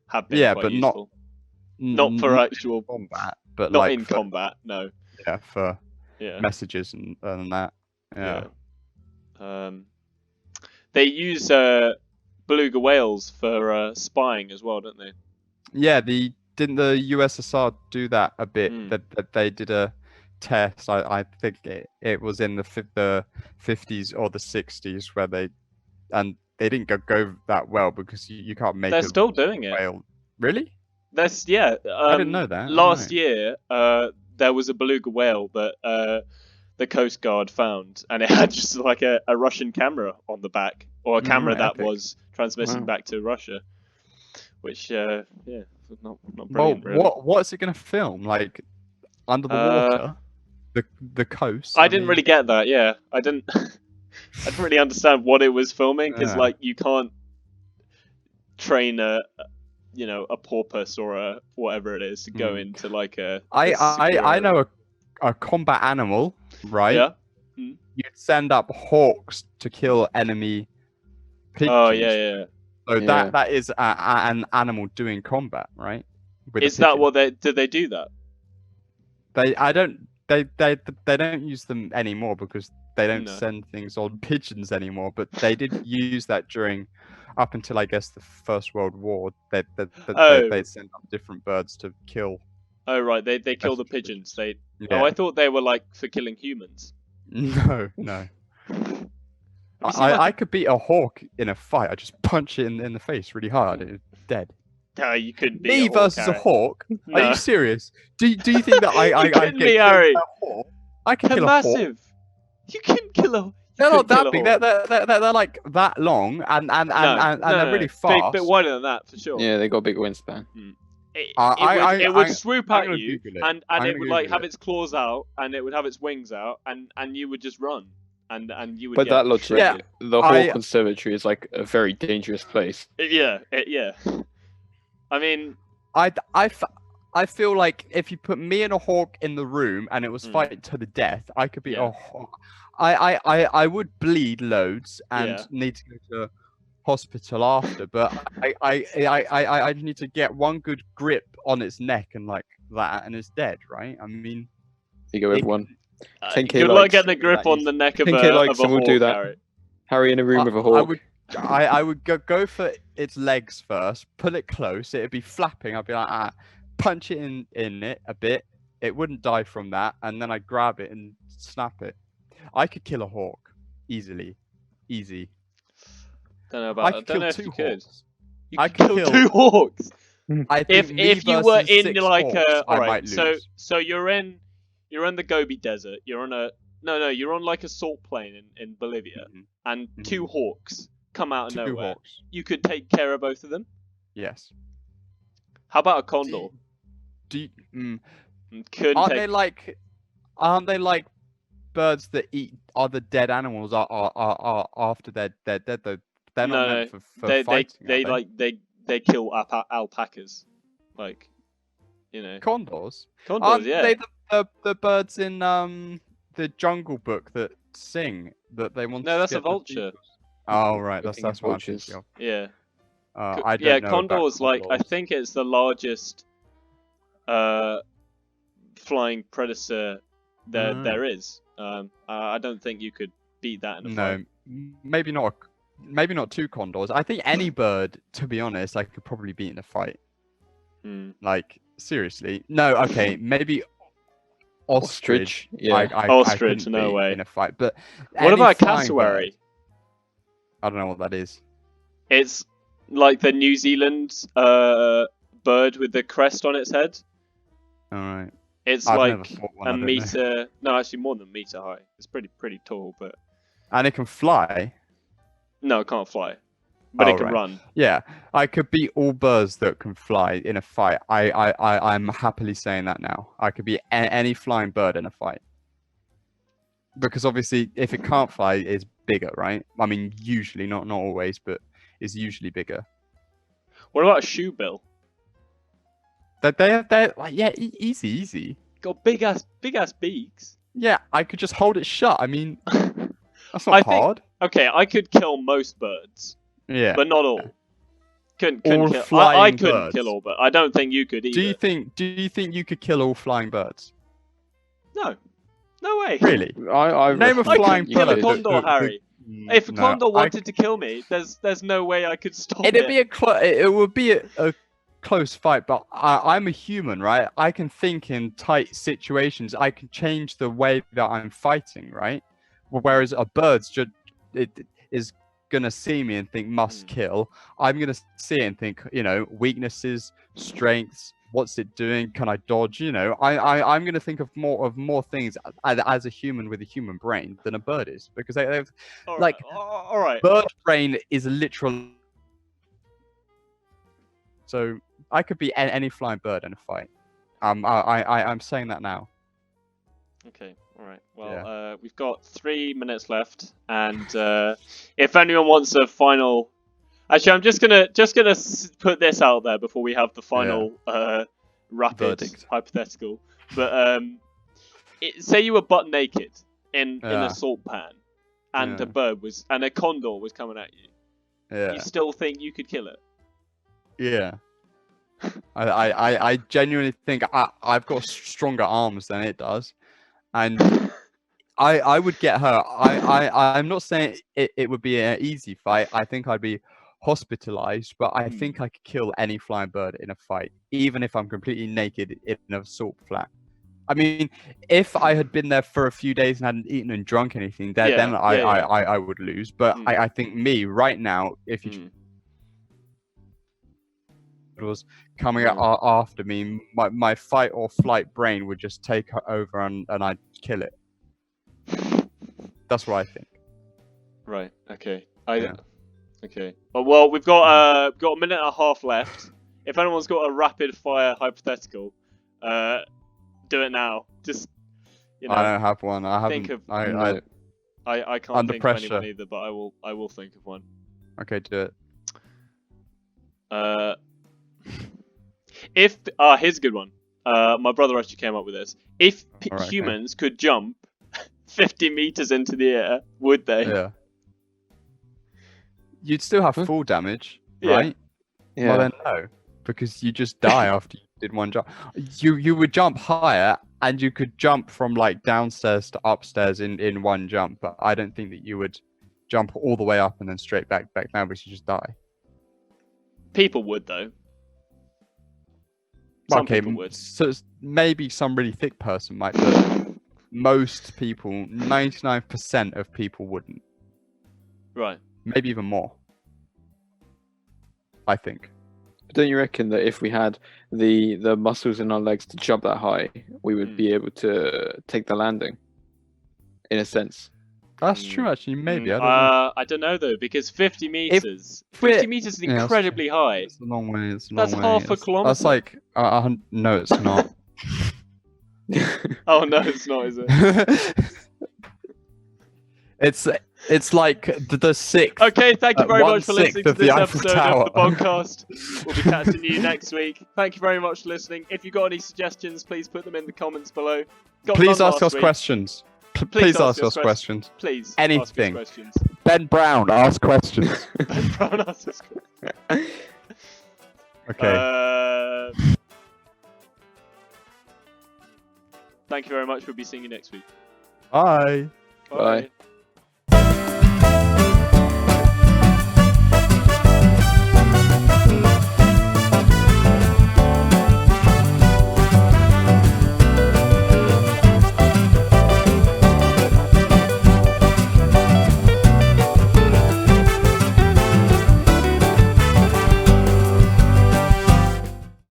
Have been quite useful. Not for actual combat, but not like in combat. No. Yeah, for messages and that. Yeah. They use beluga whales for spying as well, don't they? Yeah. Didn't the USSR do that a bit? That they did a test. I think it was in the 50s or the 60s where they didn't go that well, because you can't make. They're still doing whale. Really? I didn't know that. Last year, there was a beluga whale that the Coast Guard found, and it had just like a Russian camera on the back, or a camera that was transmitting back to Russia, which not brilliant. Well, really. what's it gonna film? Like under the water, the coast. I didn't really get that. Yeah, I didn't really understand what it was filming, because like you can't train a porpoise or a whatever it is to go into like a. I know a combat animal, right? Yeah. You'd send up hawks to kill enemy pigeons. Oh yeah. So that is an animal doing combat, right? Is that what did they do that? They don't use them anymore, because they don't send things on pigeons anymore. But they did use that up until, I guess, the First World War. They'd send up different birds to kill. Oh right, they kill the pigeons. Oh, I thought they were like for killing humans. No. I could beat a hawk in a fight. I just punch it in the face really hard. It's dead. No, you couldn't be. Me versus a hawk? No. Are you serious? Do you think that I couldn't be, Harry? A hawk? I can kill massive. A hawk. You couldn't kill a. They're not that big. They're like that long and they're really fast. Bit wider than that for sure. Yeah, they got a big wingspan. It would swoop at you, and it would like have its claws out, and it would have its wings out, and you would just run, and you would. But that logic, the whole conservatory is like a very dangerous place. Yeah. I mean, I I feel like if you put me and a hawk in the room and it was fighting to the death, I could be a hawk. I would bleed loads and need to go to hospital after, but I need to get one good grip on its neck and like that, and it's dead, right? I mean, you go with one. Good luck getting a grip on the neck of a hawk, we'll do that. Harry in a room with a hawk. I would go for its legs first, pull it close. It'd be flapping. I'd be like, punch it in it a bit. It wouldn't die from that, and then I'd grab it and snap it. I could kill a hawk easily, easy. I could kill two hawks. You could kill 2 hawks. If you were in like alright, so you're in the Gobi Desert. You're on you're on like a salt plain in Bolivia, and 2 hawks come out of nowhere. Hawks. You could take care of both of them. Yes. How about a condor? Aren't they like birds that eat other dead animals are after they're dead though? They're not meant for fighting. They kill alpacas, like, you know. Condors. Condors, yeah. They the birds in the Jungle Book that sing that they want. No, that's a vulture. Oh right, that's vultures. Yeah. I don't know condors. Like, I think it's the largest flying predator there is. I don't think you could beat that in a fight. No, maybe not 2 condors. I think any bird, to be honest, I could probably beat in a fight. Like, seriously. No, okay, maybe ostrich. Yeah, ostrich, no way. In a fight. But what about a cassowary? I don't know what that is. It's like the New Zealand bird with the crest on its head. Alright. It's like a meter. No, actually more than a meter high. It's pretty tall, but. And it can fly. No, it can't fly, but it can run. Yeah, I could beat all birds that can fly in a fight. I'm happily saying that now. I could beat any flying bird in a fight. Because obviously, if it can't fly, it's bigger, right? I mean, usually, not always, but it's usually bigger. What about a shoebill? They're like, easy. Got big ass beaks. Yeah, I could just hold it shut. I mean, that's not hard. Okay, I could kill most birds. Yeah. But not all. Couldn't kill. I couldn't kill all, but I don't think you could either. Do you think you could kill all flying birds? No. No way. Really? Name a flying bird. Kill a condor, Harry. If a condor wanted to kill me, there's no way I could stop it. It would be a close fight, but I'm a human, right? I can think in tight situations. I can change the way that I'm fighting, right? Whereas a bird's just is gonna see me and think must kill. I'm gonna see it and think, weaknesses, strengths, what's it doing? Can I dodge? I'm gonna think of more things as a human with a human brain than a bird is, because they've all right. Bird brain is a literal. So I could be any flying bird in a fight. I'm saying that now. Okay. All right. Well, we've got 3 minutes left, and if anyone wants a final, actually, I'm just gonna put this out there before we have the final rapid verdict. Hypothetical. But say you were butt naked in a salt pan, and a condor was coming at you. Yeah. You still think you could kill it? Yeah. I genuinely think I've got stronger arms than it does. And I would get her. I'm not saying it would be an easy fight. I think I'd be hospitalized, but I think I could kill any flying bird in a fight, even if I'm completely naked in a salt flat. I mean, if I had been there for a few days and hadn't eaten and drunk anything, then I would lose. But I think me right now, if you was coming after me, my fight or flight brain would just take over and I'd kill it. That's what I think. Right. Okay. Okay. Well, we've got a minute and a half left. If anyone's got a rapid fire hypothetical, do it now. Just I don't have one. I haven't. I can't under think pressure. of anyone either, but I will think of one. Okay, do it. Here's a good one. My brother actually came up with this. If Alright, okay. humans could jump 50 meters into the air, would they? Yeah. You'd still have full damage, Yeah. right? Yeah. Well then no, because you just die after you did one jump. You would jump higher, and you could jump from like downstairs to upstairs in one jump. But I don't think that you would jump all the way up and then straight back down, because you just die. People would though. Some people would. So maybe some really thick person might, but most people, 99% of people wouldn't. Right. Maybe even more. I think. But don't you reckon that if we had the muscles in our legs to jump that high, we would be able to take the landing? In a sense. That's true, actually. Maybe. I don't know though, because 50 meters. 50 meters is incredibly high. It's a long way. That's half a kilometer. That's like no, it's not. Oh no, it's not, is it? It's like the sixth. Okay, thank you very much for listening to this episode Tower. of the podcast. We'll be catching you next week. Thank you very much for listening. If you've got any suggestions, please put them in the comments below. Please ask us questions. Please ask us questions. Please. Anything. Ask us questions. Ben Brown, ask questions. Ben Brown asks us questions. Okay. Thank you very much. We'll be seeing you next week. Bye. Bye.